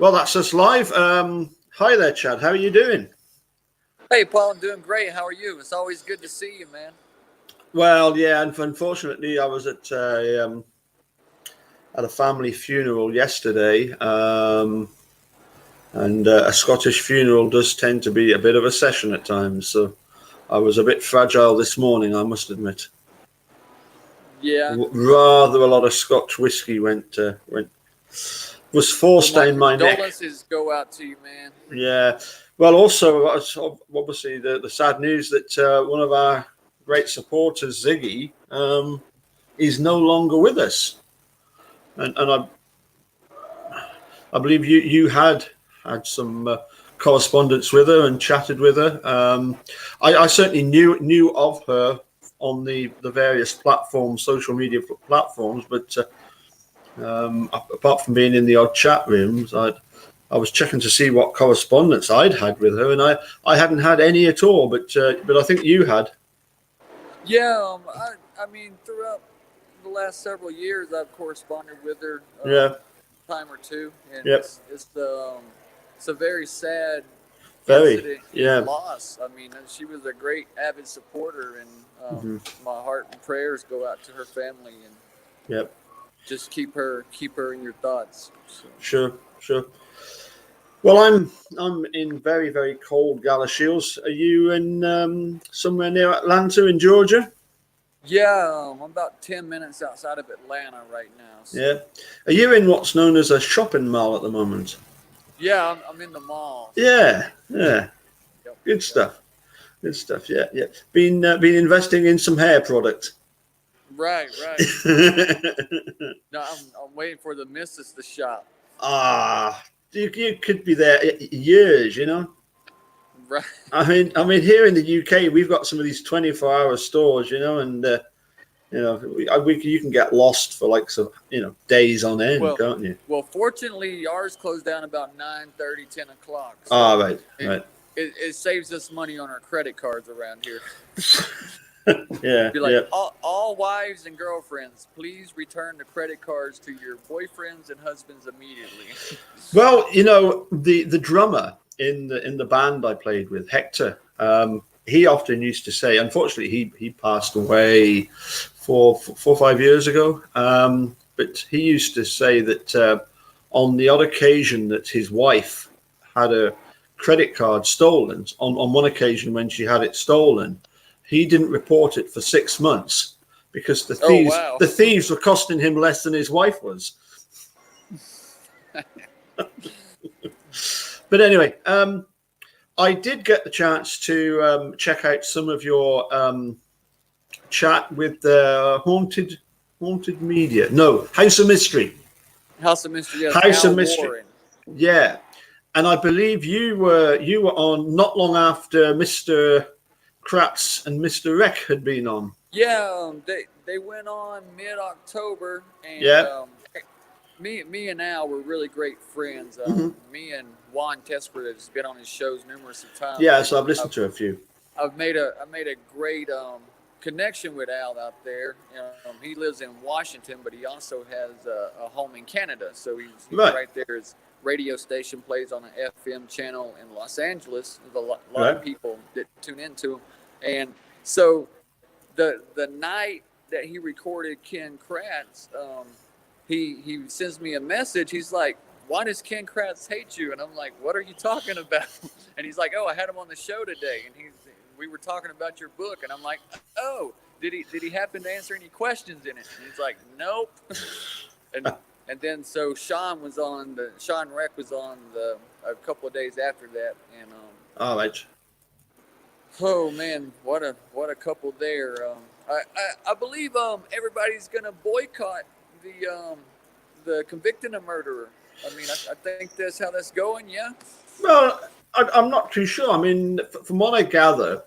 Well, that's us live. Hi there, Chad. How are you doing? Hey, Paul, I'm doing great. How are you? It's always good to see you, man. Well, yeah. And unfortunately, I was at a family funeral yesterday, and a Scottish funeral does tend to be a bit of a session at times. So I was a bit fragile this morning, I must admit. Yeah. Rather a lot of Scotch whiskey was forced Well, my down my neck. condolences go out to you, man. Yeah. Well, also, obviously, the sad news that one of our great supporters, Ziggy, is no longer with us. And I believe you had some correspondence with her and chatted with her. I certainly knew of her on the various platforms, social media platforms, but apart from being in the odd chat rooms, I was checking to see what correspondence I'd had with her, and I hadn't had any at all. But I think you had. Yeah. I mean, throughout the last several years, I've corresponded with her. Yeah. Time or two, and Yep. it's a very sad Very. incident Yeah. loss. I mean, she was a great avid supporter, and my heart and prayers go out to her family, and Yep. just keep her in your thoughts. So. Sure. Well, I'm in very, very cold Galashiels. Are you in somewhere near Atlanta in Georgia? Yeah, I'm about 10 minutes outside of Atlanta right now. So. Yeah. Are you in what's known as a shopping mall at the moment? Yeah, I'm in the mall. Yeah. Yep. Good stuff. Yeah. Been investing in some hair product. Right. No, I'm waiting for the missus to shop. You could be there years, you know. Right. I mean, here in the UK, we've got some of these 24-hour stores, you know, and you can get lost for days on end, can't you? Well, fortunately, ours closed down about 9:30, 10 o'clock. So right. It saves us money on our credit cards around here. Yeah. Be like, all wives and girlfriends, please return the credit cards to your boyfriends and husbands immediately. Well, you know, the drummer in the band I played with, Hector, he often used to say, unfortunately, he passed away 4 or 5 years ago. But he used to say that on the odd occasion that his wife had a credit card stolen, on one occasion when she had it stolen, he didn't report it for 6 months because the thieves were costing him less than his wife was. But anyway, I did get the chance to check out some of your chat with the Haunted Media. No, House of Mystery. House of Mystery. Yes, House Al of Mystery. Warren. Yeah, and I believe you were on not long after Mr. Kratz and Mr. Reck had been on. Yeah, they went on mid-October, and me and Al were really great friends. Me and Juan Tesper has been on his shows numerous times. Yeah, so I've listened to a few. I've made a great connection with Al out there. He lives in Washington, but he also has a home in Canada. So he's right there. His radio station plays on an FM channel in Los Angeles. There's a lot of people that tune into him. And so the night that he recorded Ken Kratz, he sends me a message. He's like, "Why does Ken Kratz hate you?" And I'm like, "What are you talking about?" And he's like, "Oh, I had him on the show today, and we were talking about your book." And I'm like, "Oh, did he happen to answer any questions in it?" And he's like, "Nope." And then so Sean Reck was on a couple of days after that, and all right. Oh man, what a couple there. I believe everybody's gonna boycott the convicting a murderer. I mean, I think that's how that's going. Yeah. Well, I'm not too sure. I mean, from what I gather,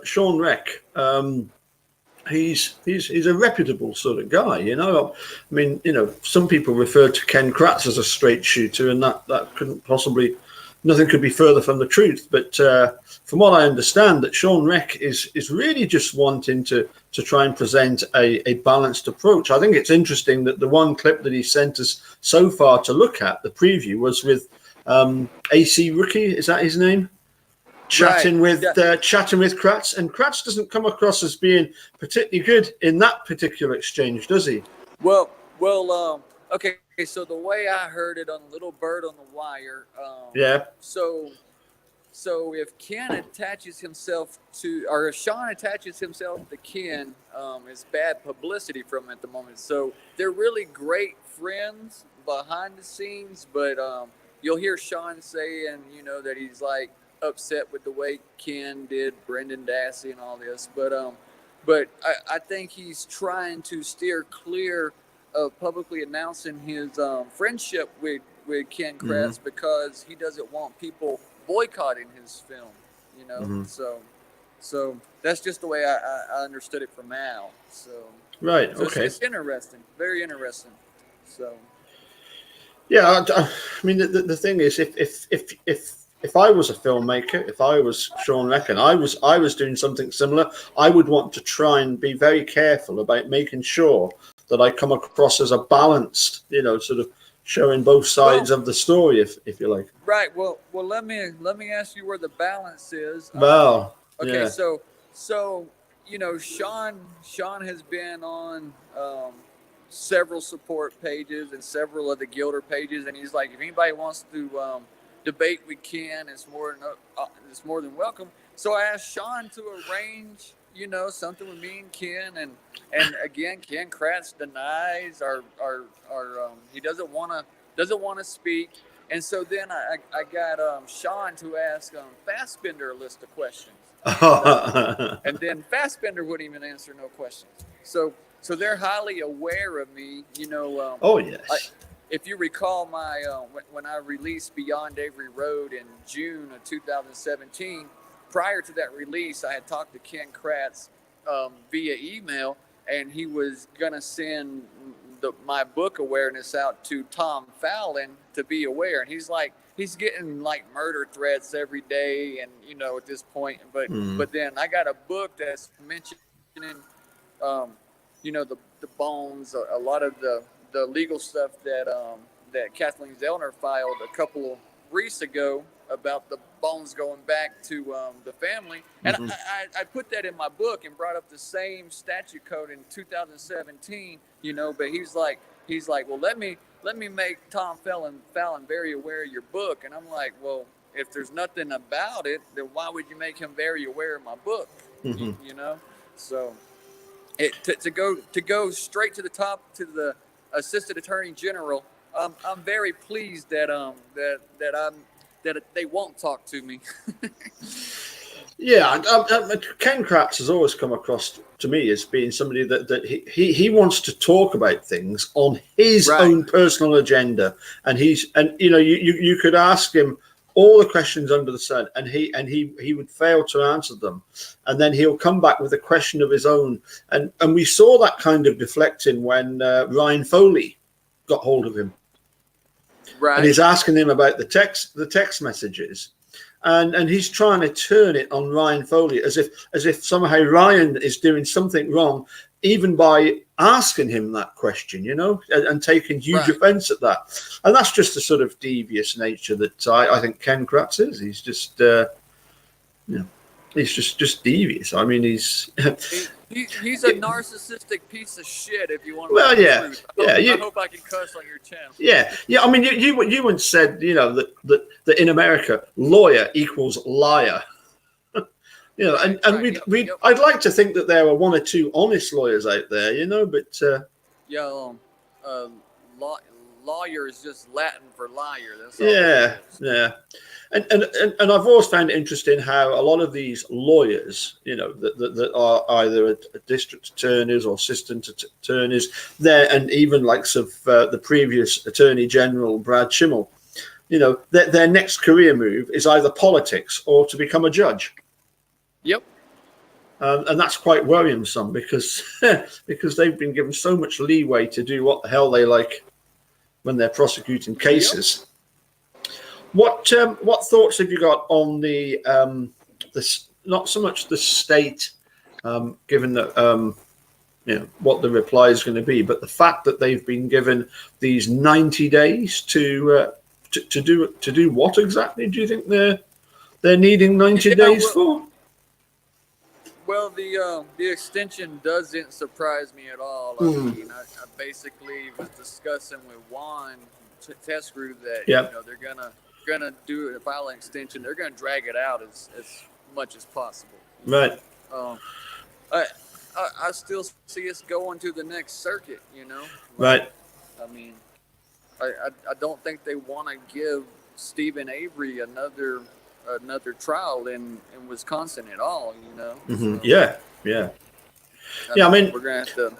Sean Reck, he's a reputable sort of guy. You know, I mean, you know, some people refer to Ken Kratz as a straight shooter, and that couldn't possibly. Nothing could be further from the truth. But from what I understand, that Sean Reck is really just wanting to try and present a balanced approach. I think it's interesting that the one clip that he sent us so far to look at, the preview, was with AC Rookie, is that his name? Chatting right. with Kratz, and Kratz doesn't come across as being particularly good in that particular exchange, does he? Well, okay. So the way I heard it on Little Bird on the Wire, Yeah. So if Ken attaches himself to, or if Sean attaches himself to Ken, it's bad publicity from him at the moment. So they're really great friends behind the scenes, but you'll hear Sean saying, that he's like upset with the way Ken did Brendan Dassey and all this. But I think he's trying to steer clear of publicly announcing his friendship with Ken Kratz because he doesn't want people boycotting his film, So that's just the way I understood it from Al. So right, okay, it's interesting, very interesting. So yeah, I mean the thing is, if I was a filmmaker, if I was Sean Reck, I was doing something similar, I would want to try and be very careful about making sure that I come across as a balanced, sort of showing both sides of the story, if you like. Right. Well, let me ask you where the balance is. Well, okay. Yeah. So Sean has been on several support pages and several of the Gilder pages, and he's like, if anybody wants to debate with Ken, it's more than welcome. So I asked Sean to arrange, something with me and Ken, and again, Ken Kratz denies, or he doesn't want to speak, and so then I got Sean to ask Fassbender a list of questions, and then Fassbender wouldn't even answer no questions. So they're highly aware of me, Oh yes. If you recall my when I released Beyond Avery Road in June of 2017, prior to that release, I had talked to Ken Kratz via email, and he was gonna send my book awareness out to Tom Fallon to be aware, and he's getting like murder threats every day, and at this point, but then I got a book that's mentioning the bones, a lot of the legal stuff that Kathleen Zellner filed a couple of weeks ago about the bones going back to the family, and I put that in my book and brought up the same statute code in 2017. But he's like, well, let me make Tom Fallon very aware of your book, and I'm like, well, if there's nothing about it, then why would you make him very aware of my book? So to go straight to the top, to the Assistant Attorney General, I'm very pleased that they won't talk to me. Yeah, Ken Kratz has always come across to me as being somebody that he wants to talk about things on his own personal agenda, and you could ask him all the questions under the sun, and he would fail to answer them, and then he'll come back with a question of his own, and we saw that kind of deflecting when Ryan Foley got hold of him, and he's asking him about the text messages. And he's trying to turn it on Ryan Foley as if somehow Ryan is doing something wrong, even by asking him that question, and taking huge offense at that. And that's just the sort of devious nature that I think Ken Kratz is. He's just, he's just devious. I mean, he's a narcissistic piece of shit. If you want to, I hope I can cuss on your channel. Yeah. I mean, you once said, that in America, lawyer equals liar. I'd like to think that there are one or two honest lawyers out there, but lawyer is just Latin for liar. That's all. Yeah. And I've always found it interesting how a lot of these lawyers, that are either district attorneys or assistant attorneys there, and even likes of the previous Attorney General Brad Schimmel, their next career move is either politics or to become a judge. Yep. And that's quite worrisome because they've been given so much leeway to do what the hell they like when they're prosecuting cases. Yep. What thoughts have you got on the not so much the state, given that what the reply is going to be, but the fact that they've been given these 90 days to to do what exactly? Do you think they're needing 90 days for? Well, the extension doesn't surprise me at all. I mean, I basically was discussing with Juan Test Group that they're gonna do file an extension. They're gonna drag it out as much as possible. Right. I still see us going to the next circuit. Right. I mean, I don't think they want to give Stephen Avery another trial in Wisconsin at all. Mm-hmm. So, yeah. I mean, we're gonna have to.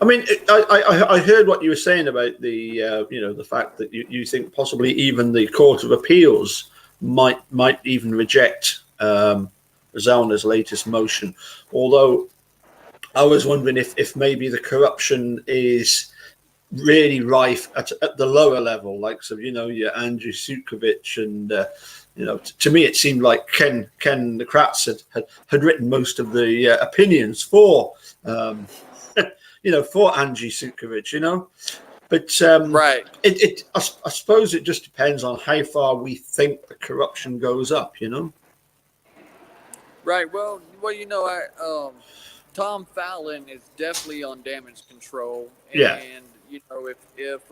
I mean, I heard what you were saying about the the fact that you think possibly even the Court of Appeals might even reject Zellner's latest motion. Although I was wondering if maybe the corruption is really rife at the lower level, like your Andrew Sukovich and to me it seemed like Ken the Kratz had written most of the opinions for for Angie Sukovich, but right. I suppose it just depends on how far we think the corruption goes up, Right. Well, Tom Fallon is definitely on damage control, and if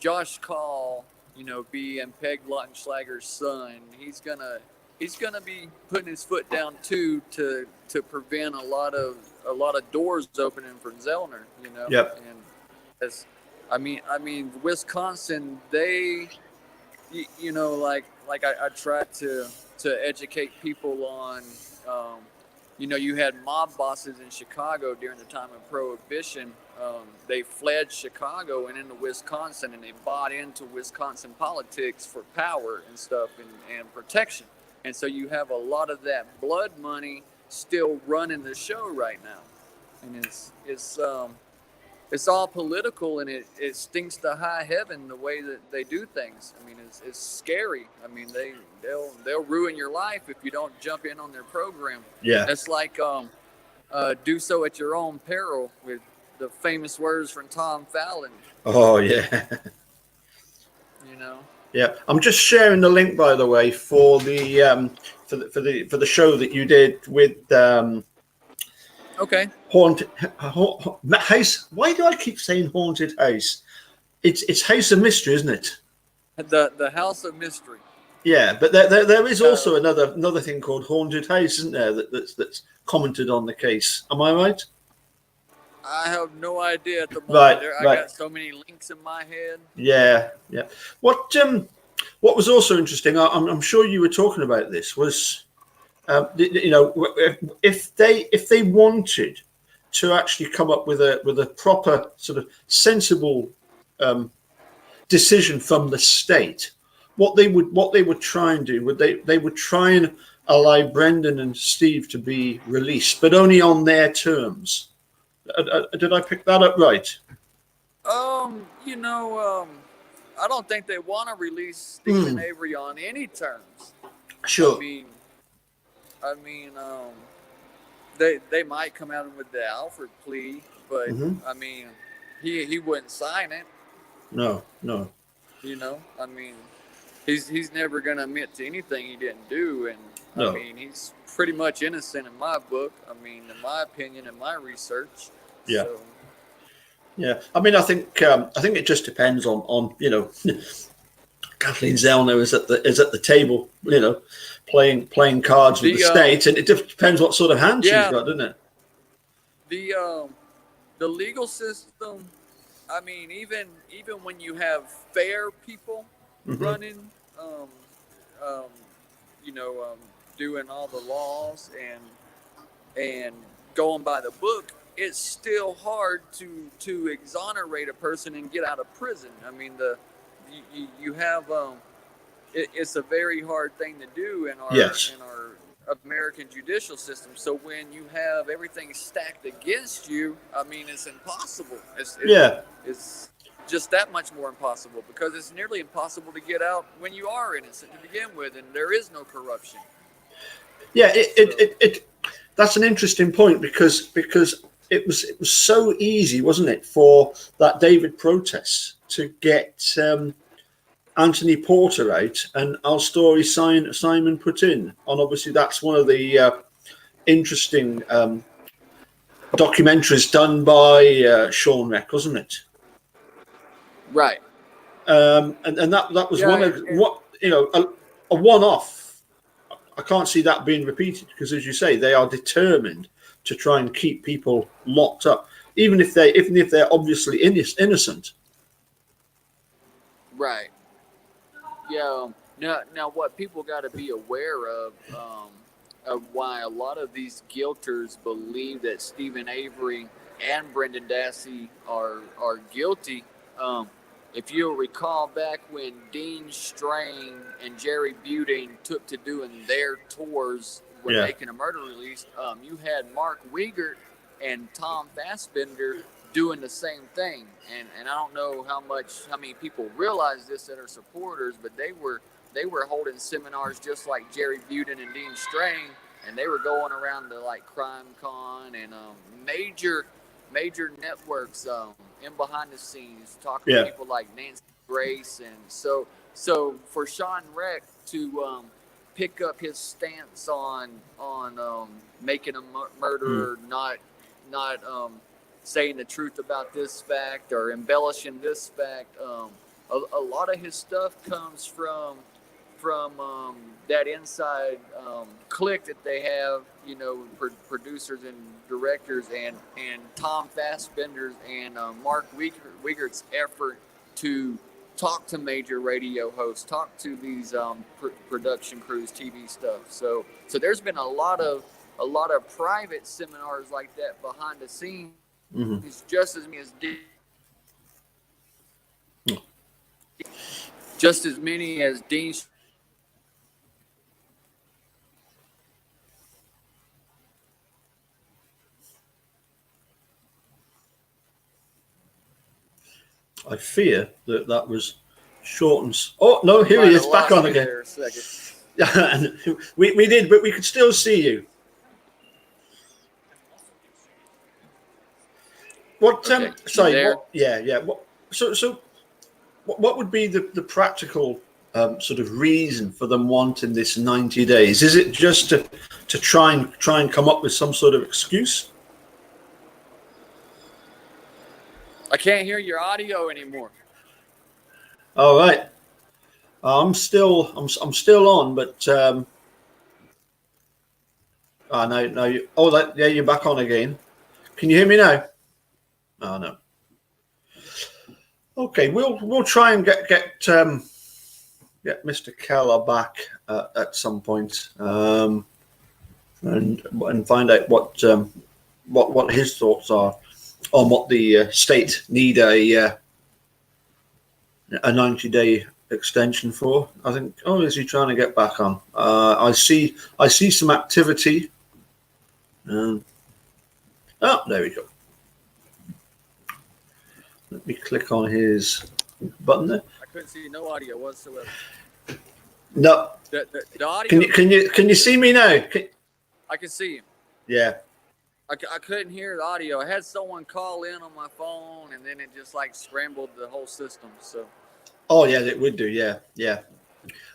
Josh Call, being Peg Lautenschlager's son, he's gonna be putting his foot down too to prevent a lot of doors opening for Zellner. Yep. And as I mean, Wisconsin, they, I tried to educate people on. You had mob bosses in Chicago during the time of Prohibition. They fled Chicago and into Wisconsin, and they bought into Wisconsin politics for power and stuff and protection. And so you have a lot of that blood money still running the show right now. And it's all political, and it stinks to high heaven the way that they do things. I mean, it's scary. I mean, they'll ruin your life if you don't jump in on their program. Yeah, it's like do so at your own peril, with the famous words from Tom Fallon. Oh yeah. Yeah, I'm just sharing the link, by the way, for the for the show that you did with okay. Haunted House. Why do I keep saying Haunted House? It's House of Mystery, isn't it? The House of Mystery. Yeah, but there is also another thing called Haunted House, isn't there? That's commented on the case. Am I right? I have no idea at the moment. Right. I got so many links in my head. Yeah. What was also interesting, I'm sure you were talking about this, was if they wanted to actually come up with a proper sort of sensible decision from the state, what they would try and do they would try and allow Brendan and Steve to be released, but only on their terms. Did I pick that up right? I don't think they want to release Stephen Avery on any terms. Sure. I mean, they might come out with the Alfred plea, but I mean, he wouldn't sign it. No. I mean, he's never going to admit to anything he didn't do, and I mean, he's pretty much innocent in my book. I mean, in my opinion, in my research. Yeah. So. Yeah. I mean, I think it just depends on Kathleen Zellner is at the table, playing cards with the state, and it depends what sort of hand she's got, doesn't it? The legal system. I mean, even when you have fair people running, doing all the laws and going by the book, it's still hard to exonerate a person and get out of prison. I mean, you have it's a very hard thing to do in our American judicial system. So when you have everything stacked against you, I mean, it's impossible. It's just that much more impossible, because it's nearly impossible to get out when you are innocent to begin with, and there is no corruption. Yeah, that's an interesting point, because it was so easy, wasn't it, for that David protest to get Anthony Porter out and our story Simon put in. And obviously that's one of the interesting documentaries done by Sean Reck, wasn't it? Right. And that was one of what, you know, a one-off. I can't see that being repeated because, as you say, they are determined to try and keep people locked up, even if they're obviously innocent. Right. Yeah. Now, what people got to be aware of why a lot of these guilters believe that Stephen Avery and Brendan Dassey are guilty. If you'll recall back when Dean Strang and Jerry Buting took to doing their tours when making a murder release, you had Mark Wiegert and Tom Fassbender doing the same thing. And I don't know how many people realize this that are supporters, but they were holding seminars just like Jerry Buting and Dean Strang, and they were going around to like Crime Con and major networks in behind the scenes talking to people like Nancy Grace. And so for Sean Reck to pick up his stance on making a murderer not saying the truth about this fact or embellishing this fact, a lot of his stuff comes from that inside clique that they have, you know, producers and directors, and Tom Fassbender's and Mark Wiegert's effort to talk to major radio hosts, talk to these production crews, TV stuff. So there's been a lot of private seminars like that behind the scenes. It's just as many as Dean. I fear that was short and... Oh, no, here he is, back on again. we did, but we could still see you. What? Okay. Sorry. What would be the practical sort of reason for them wanting this 90 days? Is it just to try and come up with some sort of excuse? I can't hear your audio anymore. All right. I'm still on, but no. You're back on again. Can you hear me now? Oh no. Okay, we'll try and get Mr. Keller back at some point, and find out what his thoughts are on what the state need a 90-day extension for. I think. Oh, is he trying to get back on? I see some activity. Oh, there we go. Let me click on his button there. I couldn't see no audio whatsoever. No. The audio. Can you see me now? I can see him. Yeah. I couldn't hear the audio. I had someone call in on my phone, and then it just like scrambled the whole system. So. Oh yeah, it would do. Yeah.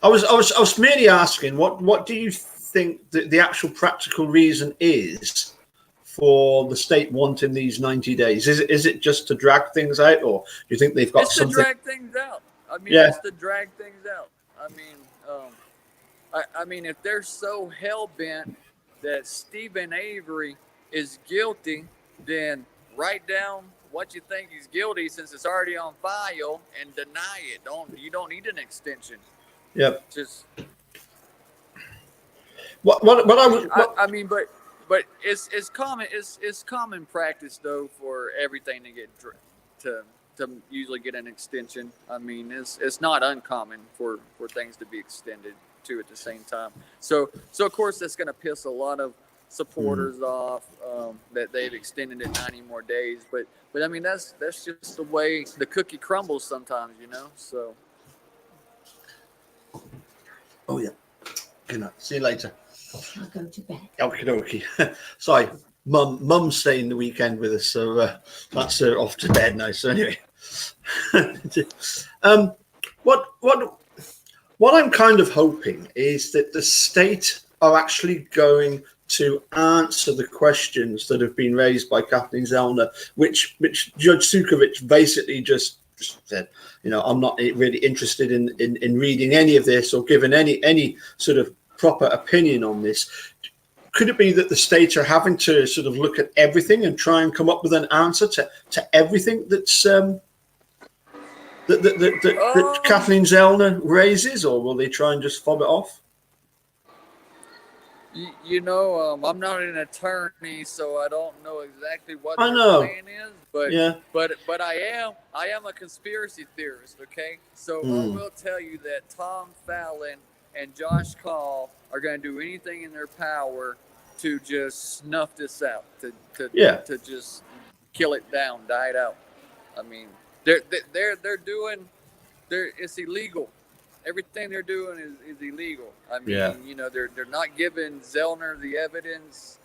I was merely asking what do you think the actual practical reason is for the state wanting these 90 days? Is it just to drag things out, or do you think they've got something? It's to drag things out. I mean, it's to drag things out. I mean, if they're so hell bent that Stephen Avery is guilty, then write down what you think he's guilty, since it's already on file, and deny it. You don't need an extension. Yep. Just I mean, but it's common practice though for everything to get to usually get an extension. I mean, it's not uncommon for things to be extended too at the same time. So of course that's going to piss a lot of supporters off that they've extended it 90 more days. But I mean that's just the way the cookie crumbles sometimes, you know. So. Oh yeah. Good night. See you later. I'll go to bed. Okay. Sorry, Mum's staying the weekend with us, so that's off to bed now. So anyway, What I'm kind of hoping is that the state are actually going to answer the questions that have been raised by Kathleen Zellner, which Judge Sukovich basically just said, I'm not really interested in reading any of this or giving any sort of proper opinion on this. Could it be that the states are having to sort of look at everything and try and come up with an answer to everything that's that Kathleen Zellner raises, or will they try and just fob it off? I'm not an attorney, so I don't know exactly what their plan is. But I am a conspiracy theorist. Okay, so I will tell you that Tom Fallon and Josh Call are going to do anything in their power to just snuff this out, to just kill it down, die it out. I mean, it's illegal. Everything they're doing is illegal. I mean, they're not giving Zellner the evidence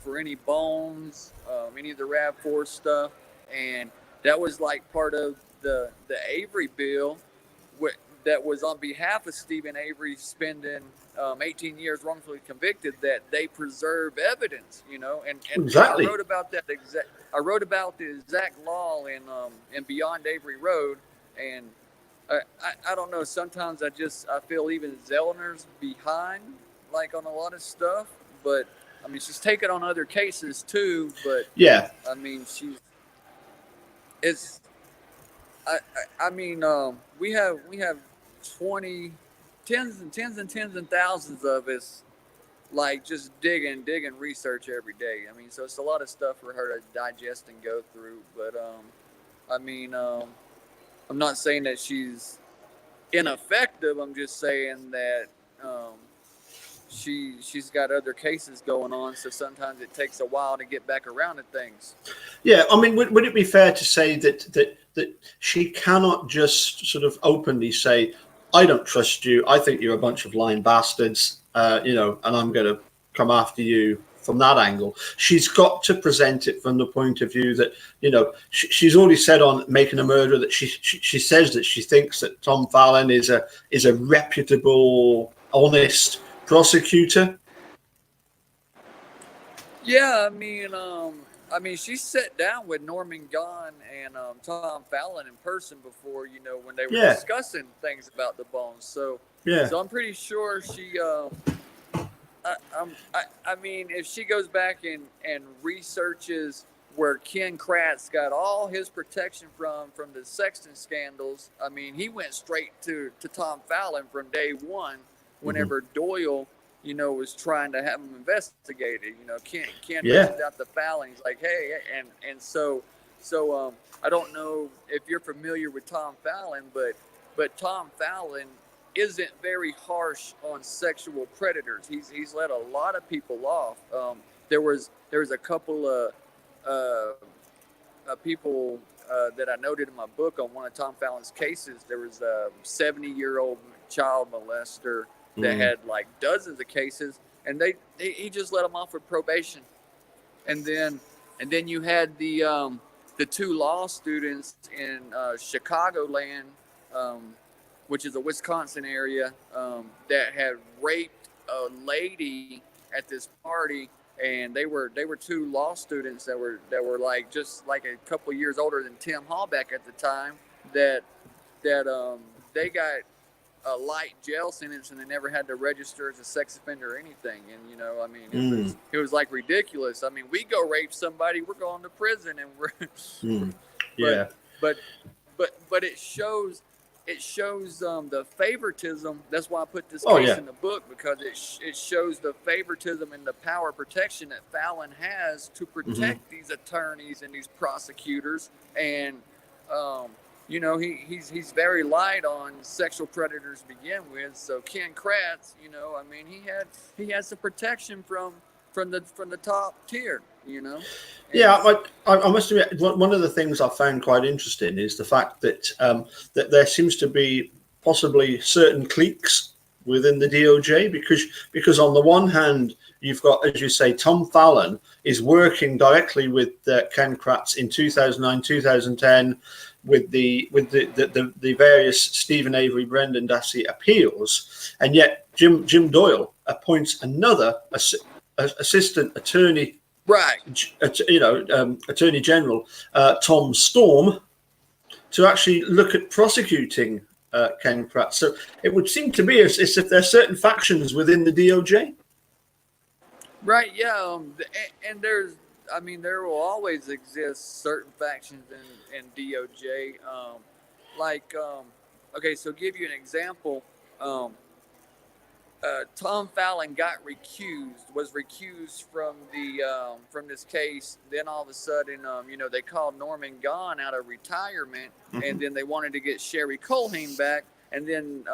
for any bones, any of the RAV4 stuff, and that was like part of the Avery bill, that was on behalf of Stephen Avery spending 18 years wrongfully convicted, that they preserve evidence, and exactly. I wrote about that I wrote about the exact law in Beyond Avery Road, and I don't know. Sometimes I feel even Zellner's behind, like on a lot of stuff. But I mean, she's taken on other cases too. But yeah, I mean, we have tens and thousands of us, like just digging research every day. I mean, so it's a lot of stuff for her to digest and go through. But I'm not saying that she's ineffective. I'm just saying that she's got other cases going on, so sometimes it takes a while to get back around to things. Yeah, I mean, would it be fair to say that she cannot just sort of openly say, "I don't trust you. I think you're a bunch of lying bastards," and I'm going to come after you from that angle? She's got to present it from the point of view that, she's already said on Making a Murderer that she says that she thinks that Tom Fallon is a reputable, honest prosecutor. Yeah, I mean, she sat down with Norman Gahn and Tom Fallon in person before, when they were discussing things about the bones. So I'm pretty sure she. I mean, if she goes back and researches where Ken Kratz got all his protection from the Sexton scandals, I mean, he went straight to Tom Fallon from day one. Whenever Doyle, was trying to have him investigated, Ken reached out to Fallon. He's like, hey, and so I don't know if you're familiar with Tom Fallon, but Tom Fallon isn't very harsh on sexual predators. He's let a lot of people off. There was a couple of people that I noted in my book on one of Tom Fallon's cases. There was a 70-year-old child molester that had like dozens of cases, and he just let them off with probation. And then you had the two law students in Chicagoland, which is a Wisconsin area, that had raped a lady at this party, and they were two law students that were like just like a couple of years older than Tim Hallback at the time, that they got a light jail sentence and they never had to register as a sex offender or anything. And it was like ridiculous. I mean, we go rape somebody, we're going to prison, and but it shows the favoritism. That's why I put this case in the book, because it shows the favoritism and the power protection that Fallon has to protect these attorneys and these prosecutors. And he's very light on sexual predators to begin with. So Ken Kratz, he had some protection from the top tier. Yeah, I must admit, one of the things I found quite interesting is the fact that that there seems to be possibly certain cliques within the DOJ, because on the one hand, you've got, as you say, Tom Fallon is working directly with Ken Kratz in 2009, 2010 with the various Stephen Avery, Brendan Dassey appeals, and yet Jim Doyle appoints another assistant attorney, right? Attorney General Tom Storm, to actually look at prosecuting Ken Kratz. So it would seem to be as if there are certain factions within the DOJ. Right. Yeah. And there will always exist certain factions in DOJ. Okay, so give you an example. Tom Fallon was recused from this case. Then all of a sudden, they called Norman Gahn out of retirement, and then they wanted to get Sherry Culhane back. And then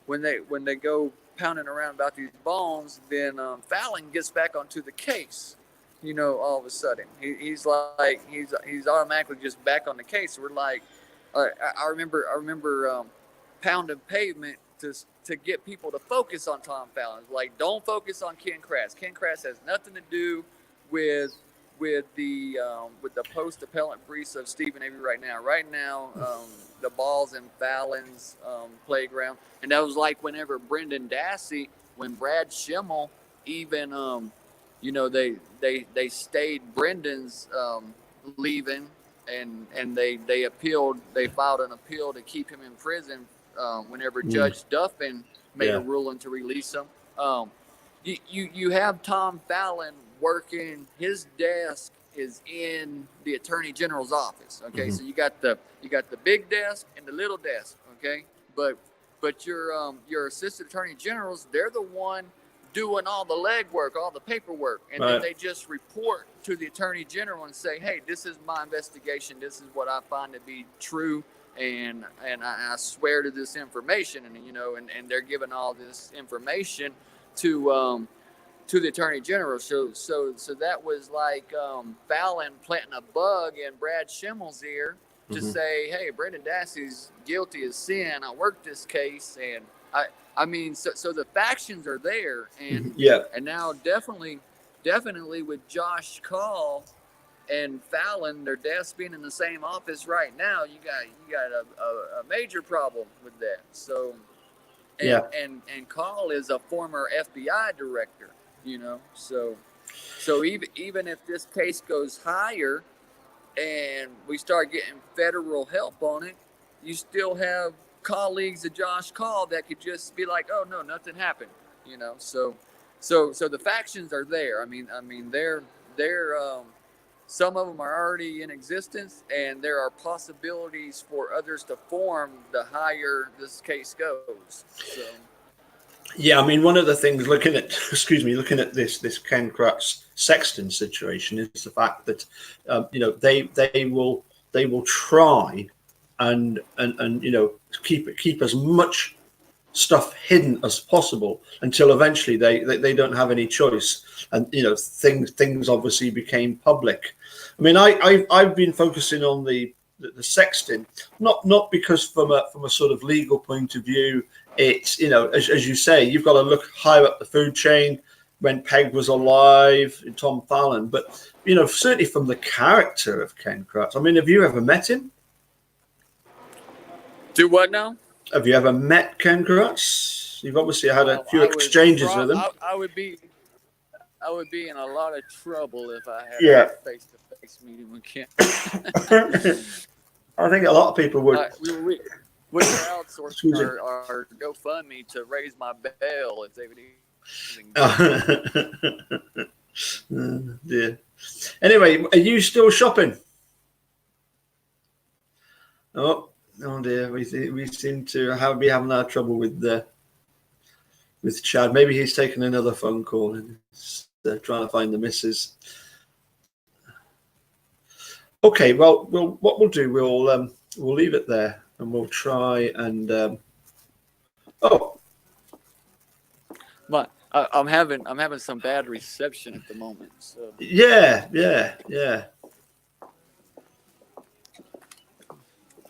when they go pounding around about these bones, then Fallon gets back onto the case. All of a sudden, he's automatically just back on the case. We're like, I remember pounding pavement to get people to focus on Tom Fallon. Like, don't focus on Ken Kratz. Ken Kratz has nothing to do with the post appellant briefs of Stephen Avery right now. Right now, the ball's in Fallon's playground, and that was like whenever Brendan Dassey, when Brad Schimmel, even they stayed Brendan's leaving, and they appealed. They filed an appeal to keep him in prison. Whenever Judge Duffin made a ruling to release him, you have Tom Fallon working. His desk is in the Attorney General's office. Okay, so you got the big desk and the little desk. Okay, but your assistant attorney generals, they're the one doing all the legwork, all the paperwork, and then they just report to the Attorney General and say, hey, this is my investigation. This is what I find to be true. And I swear to this information, and they're giving all this information to the Attorney General. So that was like Fallon planting a bug in Brad Schimmel's ear to say, hey, Brendan Dassey's guilty as sin. I worked this case, and so the factions are there, and and now definitely with Josh Call and Fallon, their desks being in the same office right now, you got a major problem with that. So, and Call is a former FBI director, so even if this case goes higher and we start getting federal help on it, you still have colleagues of Josh Call that could just be like, oh no, nothing happened, So the factions are there. I mean, they're some of them are already in existence, and there are possibilities for others to form the higher this case goes. So. Yeah, I mean, one of the things looking at this Ken Kratz Sexton situation is the fact that they will try and keep as much stuff hidden as possible until eventually they don't have any choice, and things obviously became public. I mean, I've been focusing on the Sexton, not because from a sort of legal point of view, it's as you say, you've got to look higher up the food chain. When Peg was alive, Tom Fallon, but certainly from the character of Ken Kratz. I mean, have you ever met him? Do what now? Have you ever met Ken Kratz? You've obviously had a few exchanges with him. I would be in a lot of trouble if I had a face-to-face meeting with Ken. I think a lot of people would. We would outsource our GoFundMe to raise my bail if they would even. Dear. Anyway, are you still shopping? Oh dear, we seem to be having our trouble with Chad. Maybe he's taken another phone call and is trying to find the missus. Okay, well, what we'll do, we'll leave it there, and we'll try and. But I'm having some bad reception at the moment. So. Yeah.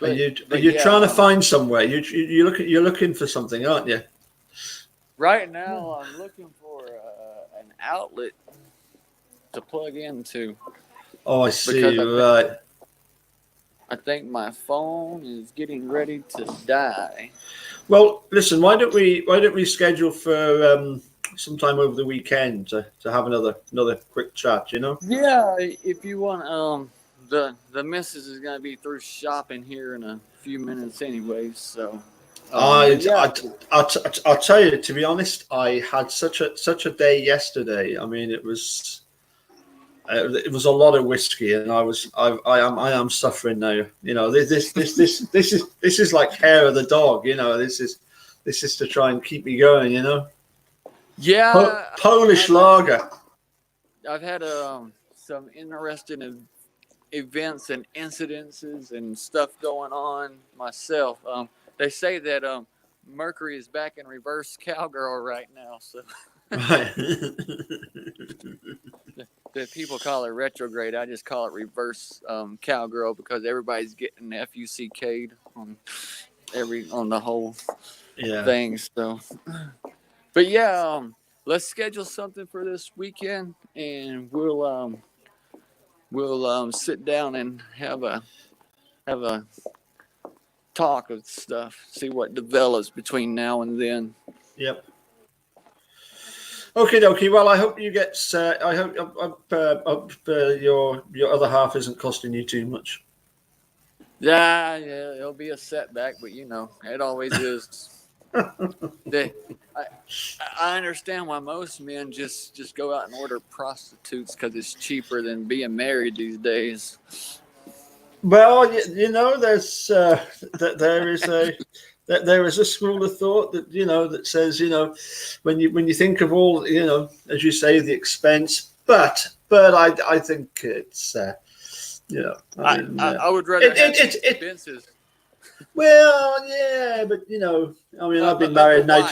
Are you trying to find somewhere? You're looking for something, aren't you? Right now, I'm looking for an outlet to plug into. Oh, I see. Right. I think my phone is getting ready to die. Well, listen. Why don't we schedule for sometime over the weekend to have another quick chat? Yeah, if you want, the missus is gonna be through shopping here in a few minutes, anyways. So, I, but yeah, I, I'll tell you. To be honest, I had such a day yesterday. I mean, it was a lot of whiskey, and I am suffering now. This is like hair of the dog. This is to try and keep me going. yeah, Polish lager. I've had some interesting events and incidences and stuff going on myself. They say that Mercury is back in reverse cowgirl right now, so Right. the people call it retrograde. I just call it reverse cowgirl because everybody's getting FUCK'd on the whole Yeah. thing. So, but yeah, let's schedule something for this weekend, and we'll sit down and have a talk of stuff. See what develops between now and then. Yep. Okay, dokie. Well, I hope you get. I hope your other half isn't costing you too much. Yeah, it'll be a setback, but it always is. I understand why most men just go out and order prostitutes because it's cheaper than being married these days. Well, there's there is a school of thought that says when you think of all as you say the expense, but I think it's I would rather have expenses. Well, yeah, but I mean, I've been married now.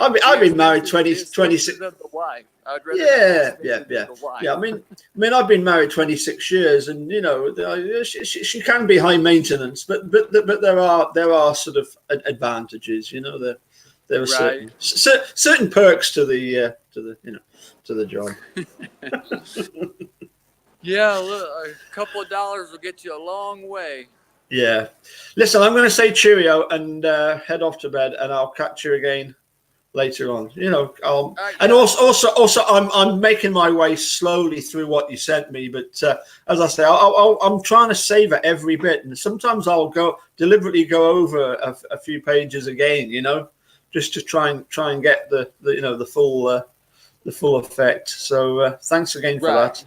I've been married 26. Of the wife. I'd rather Yeah. I mean, I've been married 26 years, and she can be high maintenance, but there are sort of advantages. There are certain perks to the job. Yeah, look, a couple of dollars will get you a long way. Yeah. Listen, I'm going to say cheerio and head off to bed, and I'll catch you again later on. And also, I'm making my way slowly through what you sent me, but as I say, I'm trying to savor every bit, and sometimes I'll deliberately go over a few pages again, just to try and get the full effect. So thanks again for that.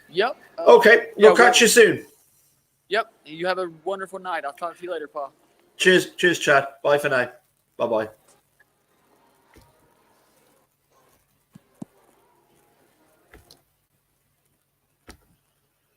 Yep. Okay, we'll catch you soon. Yep. You have a wonderful night. I'll talk to you later, Paul. Cheers, Chad. Bye for now. Bye-bye.